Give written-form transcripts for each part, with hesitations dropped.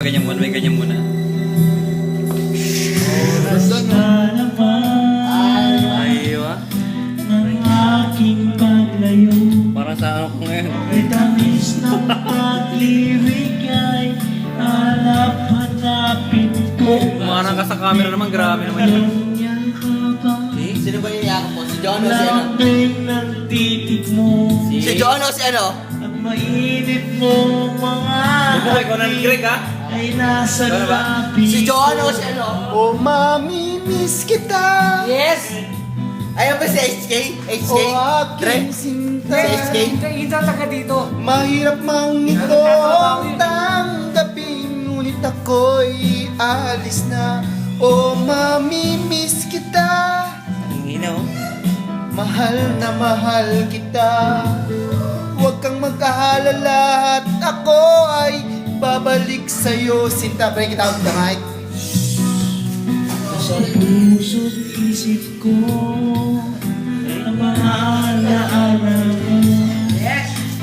ganyan muna, may ganyan muna. Oras na naman Aywa. ng aking paglayo. Para sa ano ko ngayon. May tamis na pag-ibig ay hanap-hanapin ko. Umarang ka sa camera naman, grabe naman yun. Ganyan ka ba? Sino ba yung yakap mo? Si John o si ano? Lambing ng titig mo Si John o si ano? at mainit mo mga Bumuhay ko ng Greg, ha? ay nasa Ano ba? labi Si John o si ano? Oh, mami, miss kita. Yes! Ayun ba si HK? HK? Oh, Dre? aking sinta. Si HK? Kita taga dito. Mahirap mang itong tanggapin, ngunit ako'y alis na. Oh, mami, miss kita. Ang hina, oh. Mahal na mahal kita. Huwag kang mag-aalala at ako ay babalik sa'yo. Sinta, pwede kita ang damay. Sa puso't isip ko ang mga alaala mo.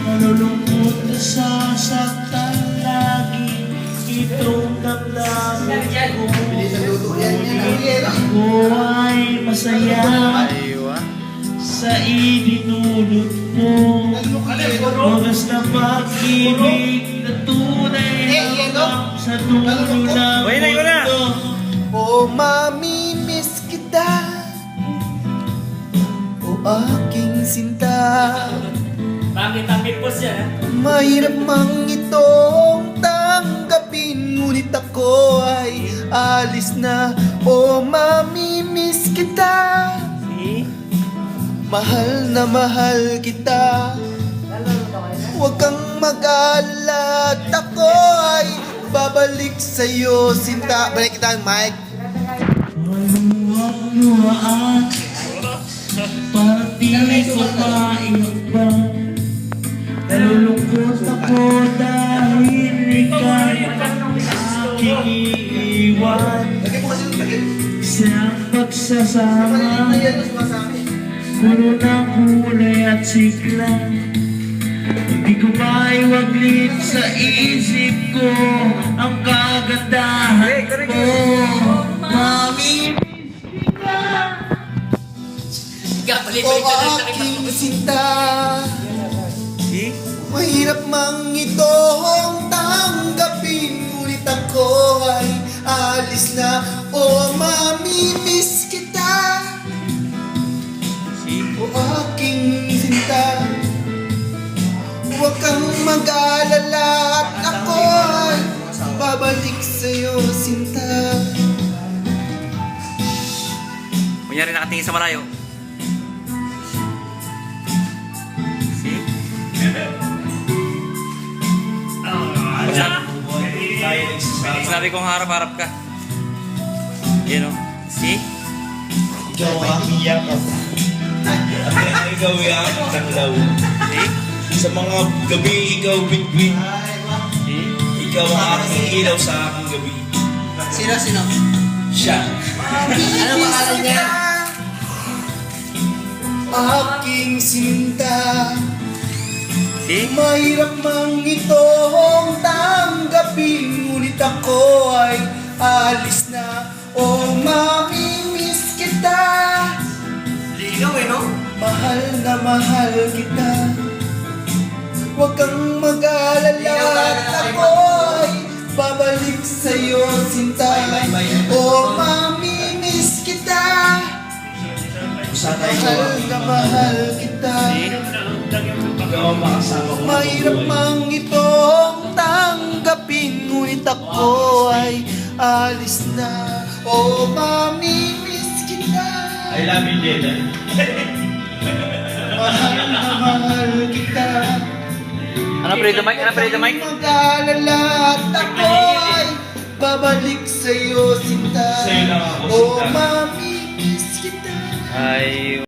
Malulungkot na sasaktan lagi itong damdamin ko. Ako ay masaya Aywa. sa idinulot mo. Oras na pag-ibig na tunay hanggang sa dulo ng Uy, na, ikaw na. mundo. Oh, mami, miss kita. Oh, aking sinta. Bakit ang pipos yan, ha? Mahirap mang itong tanggapin, ngunit ako ay alis na. Oh, mami, miss kita. Mahal na mahal kita. Huwag kang mag-alala at ako ay babalik sa'yo, sinta. Balik kita, Mike. Maluwag-luwaan para di ko maiba. Nalulungkot ako dahil ika'y aking iiwan. Isang pagsasama, puno ng kulay at sigla. Hindi ko maiwaglit sa isip ko ang kagandahan mo. Mami, Oh, aking sinta. Mahirap mang itong tanggapin, ngunit ako ay alis na. Oh, mami, miss kita. Oh, aking sinta. Huwag kang mag-alala at ako ay babalik sa'yo, sinta. Kunyari nakatingin sa malayo. See? Sabi kong harap-harap ka. You know? See? Ikaw ang aking yakap. Ikaw yan, tanglaw. See? Sa mga gabi, ikaw bitbit. See? Ikaw ang aking ilaw sa aking gabi. Sino? Siya. Ano pangalan niya? Aking sinta. See? Mahirap mang itong tanggapin, ngunit ako ay alis na. Oh, mami, miss kita. Ligaw eh, no? Mahal na mahal kita. Huwag kang mag-alala at ako ay babalik sa'yo, sinta. Oh, mami, miss kita. Mahal na mahal kita. Ikaw ang makasama ko. Mahirap mang itong tanggapin, ngunit ako ay alis na. Oh, mami, miss kita. I love you, Jeda. Mahal na mahal kita. Ano pre the mic? Ano pre the mic? Mag-alala at ako ay babalik sa'yo, sinta. Sa'yo lang ako, Oh, sinta. mami, miss kita. Ay...